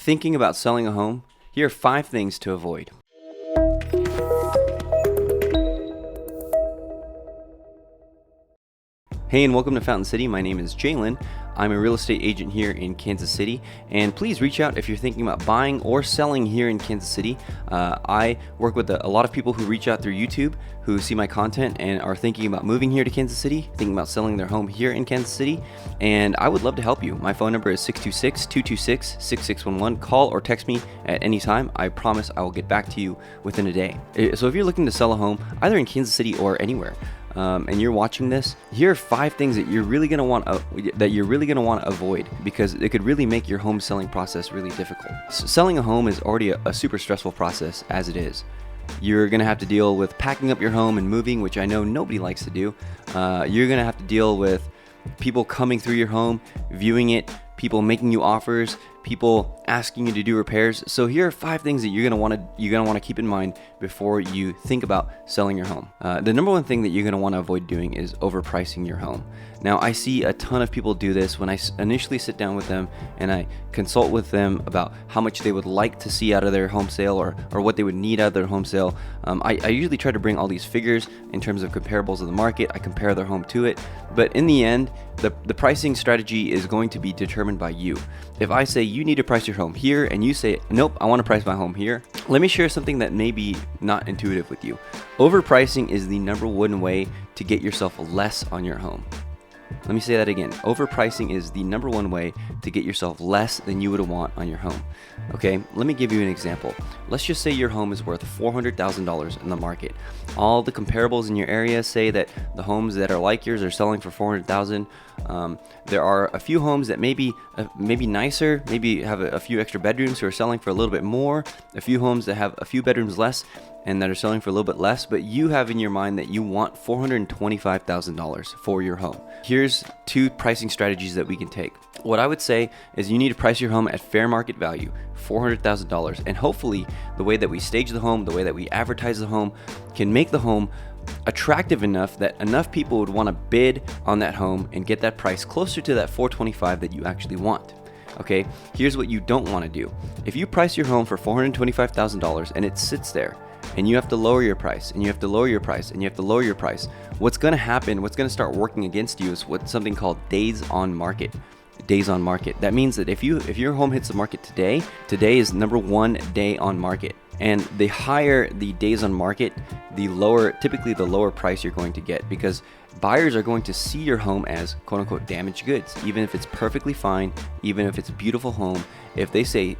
Thinking about selling a home? Here are 5 things to avoid. Hey, and welcome to Fountain City. My name is Jalen. I'm a real estate agent here in Kansas City, and please reach out if you're thinking about buying or selling here in Kansas City. I work with a lot of people who reach out through YouTube, who see my content and are thinking about moving here to Kansas City, thinking about selling their home here in Kansas City, and I would love to help you. My phone number is 626-226-6611. Call or text me at any time. I promise I will get back to you within a day. So if you're looking to sell a home, either in Kansas City or anywhere, and you're watching this, here are 5 things that you're really going to want to avoid, because it could really make your home selling process really difficult. Selling a home is already a super stressful process as it is. You're going to have to deal with packing up your home and moving, which I know nobody likes to do. You're going to have to deal with people coming through your home, viewing it, people making you offers, people asking you to do repairs. So here are 5 things that you're gonna want to keep in mind before you think about selling your home. The number one thing that you're gonna want to avoid doing is overpricing your home. Now, I see a ton of people do this when I initially sit down with them and I consult with them about how much they would like to see out of their home sale or what they would need out of their home sale. I usually try to bring all these figures in terms of comparables of the market. I compare their home to it, but in the end, the pricing strategy is going to be determined by you. If I say you need to price your home here and you say, nope, I want to price my home here, let me share something that may be not intuitive with you. Overpricing is the number one way to get yourself less on your home. Let me say that again. Overpricing is the number one way to get yourself less than you would want on your home. Okay, let me give you an example. Let's just say your home is worth $400,000 in the market. All the comparables in your area say that the homes that are like yours are selling for $400,000. There are a few homes that maybe nicer, maybe have a few extra bedrooms who are selling for a little bit more. A few homes that have a few bedrooms less and that are selling for a little bit less, but you have in your mind that you want $425,000 for your home. Here's 2 pricing strategies that we can take. What I would say is you need to price your home at fair market value, $400,000, and hopefully the way that we stage the home, the way that we advertise the home can make the home attractive enough that enough people would want to bid on that home and get that price closer to that $425,000 that you actually want. Okay, here's what you don't want to do. If you price your home for $425,000 and it sits there, and you have to lower your price, and you have to lower your price, and you have to lower your price, what's going to happen, what's going to start working against you is what's something called days on market. Days on market. That means that if your home hits the market today is number 1 day on market. And the higher the days on market, typically the lower price you're going to get, because buyers are going to see your home as quote unquote damaged goods. Even if it's perfectly fine, even if it's a beautiful home, if they see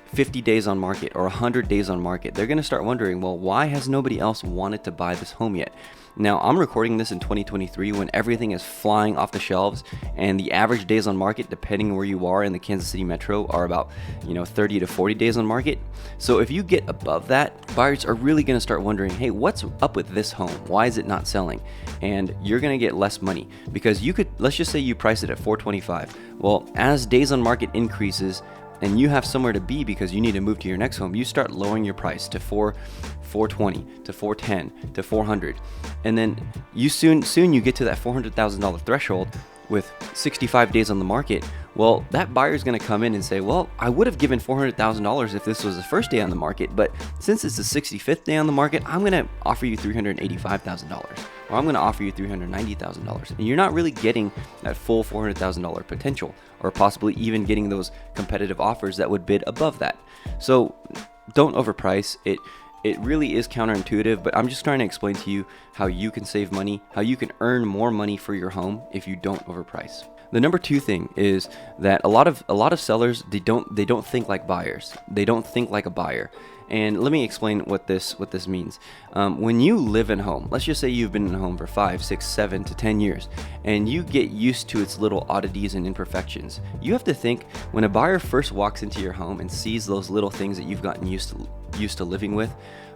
50 days on market or 100 days on market, they're going to start wondering, well, why has nobody else wanted to buy this home yet? Now, I'm recording this in 2023 when everything is flying off the shelves, and the average days on market, depending where you are in the Kansas City metro, are about 30 to 40 days on market. So if you get above that, buyers are really going to start wondering, hey, what's up with this home? Why is it not selling? And you're going to get less money, because let's just say you price it at $425,000. Well, as days on market increases and you have somewhere to be because you need to move to your next home, you start lowering your price to $420,000 to $410,000 to $400,000, and then you soon you get to that $400,000 threshold with 65 days on the market. Well, that buyer is going to come in and say, well, I would have given $400,000 if this was the first day on the market, but since it's the 65th day on the market, I'm going to offer you $385,000, or I'm going to offer you $390,000. And you're not really getting that full $400,000 potential, or possibly even getting those competitive offers that would bid above that. So don't overprice it. It really is counterintuitive, but I'm just trying to explain to you how you can save money, how you can earn more money for your home if you don't overprice. The number 2 thing is that a lot of sellers, they don't think like buyers. They don't think like a buyer. And let me explain what this means. When you live in a home, let's just say you've been in a home for 5, 6, 7 to 10 years, and you get used to its little oddities and imperfections. You have to think, when a buyer first walks into your home and sees those little things that you've gotten used to living with,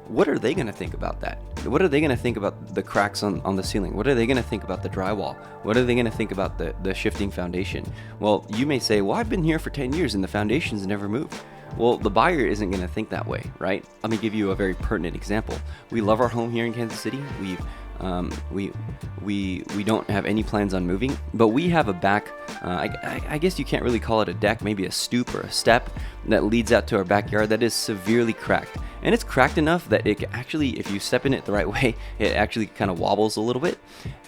what are they going to think about that? What are they going to think about the cracks on the ceiling? What are they going to think about the drywall? What are they going to think about the shifting foundation? Well, you may say, well, I've been here for 10 years and the foundation's never moved. Well, the buyer isn't going to think that way, right? Let me give you a very pertinent example. We love our home here in Kansas City. We've We don't have any plans on moving, but we have a back, I guess you can't really call it a deck, maybe a stoop or a step that leads out to our backyard that is severely cracked. And it's cracked enough that it actually, if you step in it the right way, it actually kind of wobbles a little bit.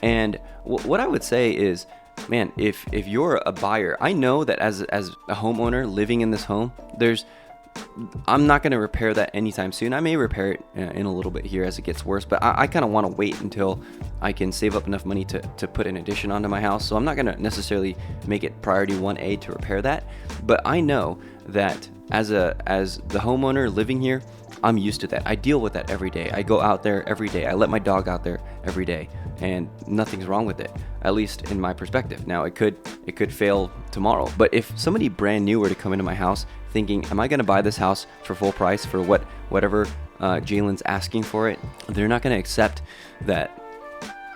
And what I would say is, man, if you're a buyer, I know that as a homeowner living in this home, I'm not going to repair that anytime soon. I may repair it in a little bit here as it gets worse, but I kind of want to wait until I can save up enough money to put an addition onto my house. So I'm not going to necessarily make it priority 1A to repair that. But I know that as the homeowner living here, I'm used to that. I deal with that every day. I go out there every day. I let my dog out there every day, and nothing's wrong with it, at least in my perspective. Now, it could fail tomorrow, but if somebody brand new were to come into my house thinking, am I going to buy this house for full price for whatever Jalen's asking for it, they're not going to accept that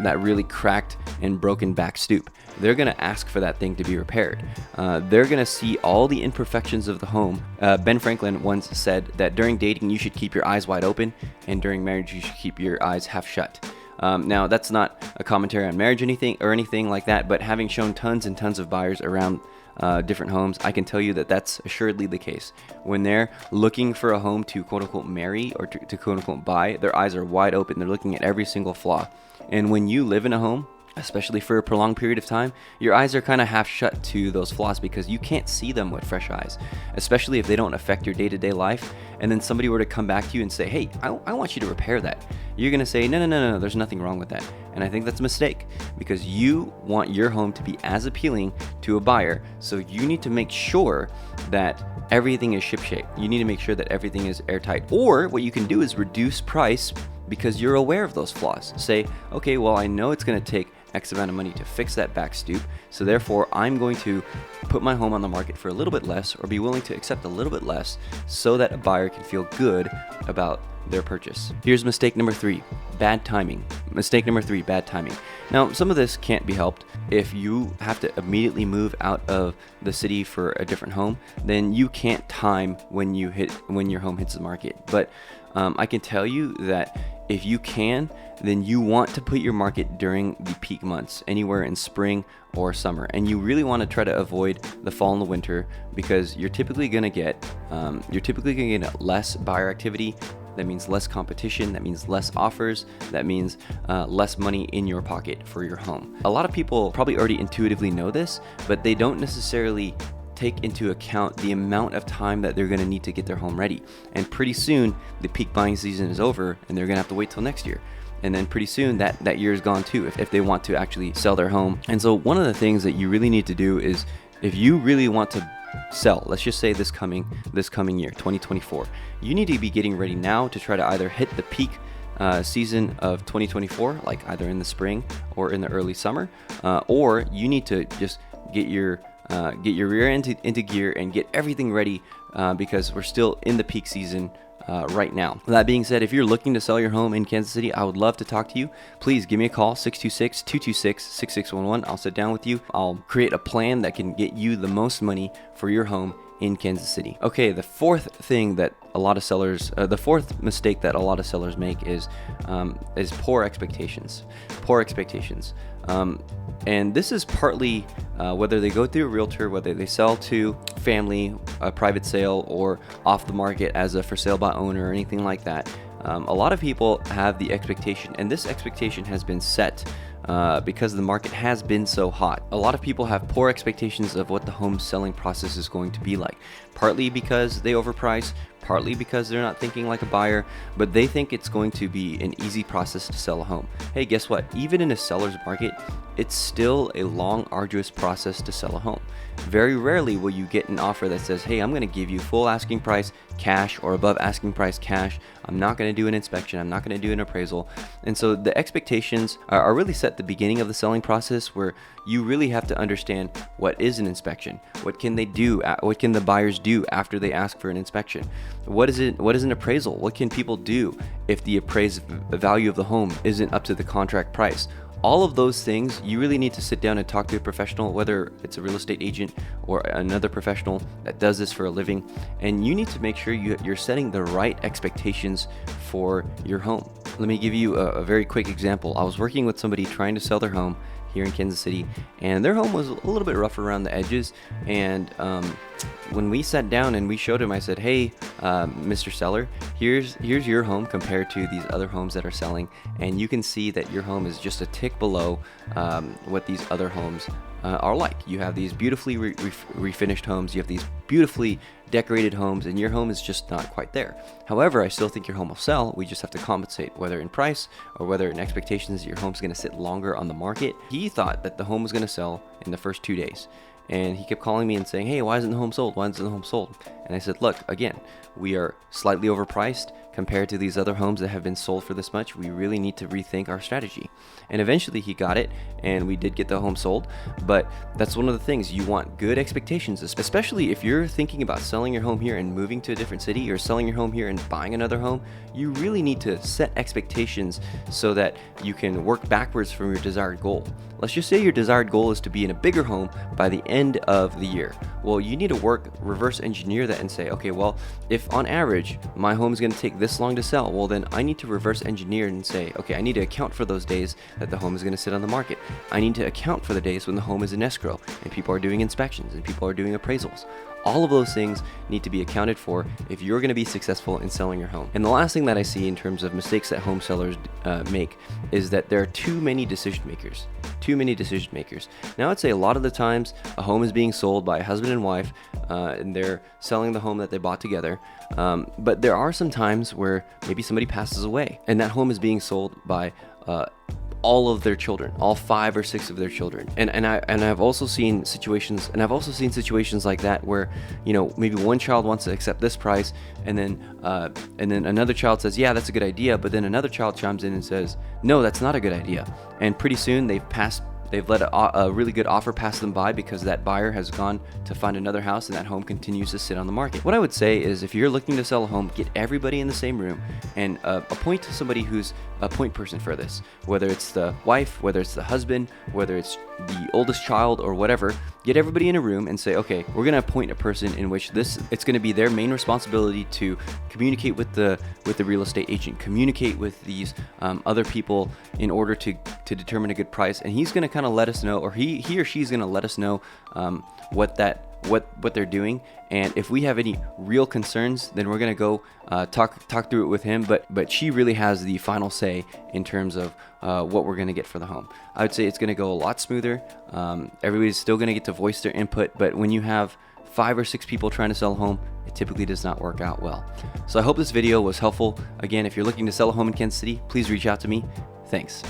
really cracked and broken back stoop. They're going to ask for that thing to be repaired. They're going to see all the imperfections of the home. Ben Franklin once said that during dating, you should keep your eyes wide open, and during marriage, you should keep your eyes half shut. Now, that's not a commentary on marriage or anything like that, but having shown tons and tons of buyers around different homes, I can tell you that that's assuredly the case. When they're looking for a home to quote-unquote marry or to quote-unquote buy, their eyes are wide open. They're looking at every single flaw. And when you live in a home, especially for a prolonged period of time, your eyes are kind of half shut to those flaws because you can't see them with fresh eyes, especially if they don't affect your day-to-day life. And then somebody were to come back to you and say, hey, I want you to repair that. You're going to say, no, there's nothing wrong with that. And I think that's a mistake because you want your home to be as appealing to a buyer. So you need to make sure that everything is shipshape. You need to make sure that everything is airtight. Or what you can do is reduce price because you're aware of those flaws. Say, okay, well, I know it's going to take X amount of money to fix that back stoop, so therefore I'm going to put my home on the market for a little bit less or be willing to accept a little bit less so that a buyer can feel good about their purchase. Here's mistake number 3, bad timing. Mistake number 3, bad timing. Now, some of this can't be helped. If you have to immediately move out of the city for a different home, then you can't time when your home hits the market. But I can tell you that if you can, then you want to put your market during the peak months, anywhere in spring or summer. And you really want to try to avoid the fall and the winter because you're typically going to get less buyer activity. That means less competition. That means less offers. That means less money in your pocket for your home. A lot of people probably already intuitively know this, but they don't necessarily take into account the amount of time that they're going to need to get their home ready. And pretty soon the peak buying season is over and they're going to have to wait till next year. And then pretty soon that year is gone too if they want to actually sell their home. And so one of the things that you really need to do is, if you really want to sell, let's just say this coming year, 2024, you need to be getting ready now to try to either hit the peak season of 2024, like either in the spring or in the early summer, or you need to just get your rear end into gear and get everything ready because we're still in the peak season right now. That being said, if you're looking to sell your home in Kansas City, I would love to talk to you. Please give me a call, 626-226-6611. I'll sit down with you. I'll create a plan that can get you the most money for your home in Kansas City. Okay, the fourth mistake that a lot of sellers make is poor expectations. And this is partly whether they go through a realtor, whether they sell to family, a private sale, or off the market as a for sale by owner or anything like that. A lot of people have the expectation, and this expectation has been set because the market has been so hot. A lot of people have poor expectations of what the home selling process is going to be like, partly because they overprice, partly because they're not thinking like a buyer, but they think it's going to be an easy process to sell a home. Hey, guess what? Even in a seller's market, it's still a long, arduous process to sell a home. Very rarely will you get an offer that says, hey, I'm going to give you full asking price cash or above asking price cash. I'm not going to do an inspection. I'm not going to do an appraisal. And so the expectations are really set at the beginning of the selling process, where you really have to understand what is an inspection. What can they do? What can the buyers do after they ask for an inspection? What is an appraisal? What can people do if the appraised value of the home isn't up to the contract price? All of those things, you really need to sit down and talk to a professional, whether it's a real estate agent or another professional that does this for a living. And you need to make sure you're setting the right expectations for your home. Let me give you a very quick example. I was working with somebody trying to sell their home here in Kansas City, and their home was a little bit rough around the edges. And when we sat down and we showed him, I said, "Hey, Mr. Seller, here's your home compared to these other homes that are selling, and you can see that your home is just a tick below what these other homes are like. You have these beautifully refinished homes, you have these beautifully decorated homes, and your home is just not quite there. However, I still think your home will sell. We just have to compensate, whether in price or whether in expectations that your home's going to sit longer on the market." He thought that the home was going to sell in the first 2 days. And he kept calling me and saying, "Hey, why isn't the home sold? Why isn't the home sold?" And I said, "Look, again, we are slightly overpriced compared to these other homes that have been sold for this much. We really need to rethink our strategy." And eventually he got it, and we did get the home sold. But that's one of the things. You want good expectations, especially if you're thinking about selling your home here and moving to a different city, or selling your home here and buying another home. You really need to set expectations so that you can work backwards from your desired goal. Let's just say your desired goal is to be in a bigger home by the end of the year. Well, you need to reverse engineer that and say, okay, well, if on average my home is going to take this long to sell, well, then I need to reverse engineer and say, okay, I need to account for those days that the home is going to sit on the market. I need to account for the days when the home is in escrow and people are doing inspections and people are doing appraisals. All of those things need to be accounted for if you're going to be successful in selling your home. And the last thing that I see in terms of mistakes that home sellers make is that there are too many decision makers. Too many decision makers. Now, I'd say a lot of the times a home is being sold by a husband and wife, and they're selling the home that they bought together. But there are some times where maybe somebody passes away, and that home is being sold by all of their children, all 5 or 6 of their children. And I've also seen situations like that where, you know, maybe one child wants to accept this price, and then another child says, yeah, that's a good idea, but then another child chimes in and says, no, that's not a good idea. And pretty soon they've let a really good offer pass them by because that buyer has gone to find another house and that home continues to sit on the market. What I would say is, if you're looking to sell a home, get everybody in the same room and appoint somebody who's a point person for this, whether it's the wife, whether it's the husband, whether it's the oldest child or whatever. Get everybody in a room and say, okay, we're going to appoint a person in which it's going to be their main responsibility to communicate with the real estate agent, communicate with these other people in order to determine a good price. And he's going to kind of let us know, or he or she's going to let us know what they're doing. And if we have any real concerns, then we're going to go talk through it with him. But she really has the final say in terms of what we're going to get for the home. I would say it's going to go a lot smoother. Everybody's still going to get to voice their input, but when you have 5 or 6 people trying to sell a home, it typically does not work out well. So I hope this video was helpful. Again, if you're looking to sell a home in Kansas City, please reach out to me. Thanks.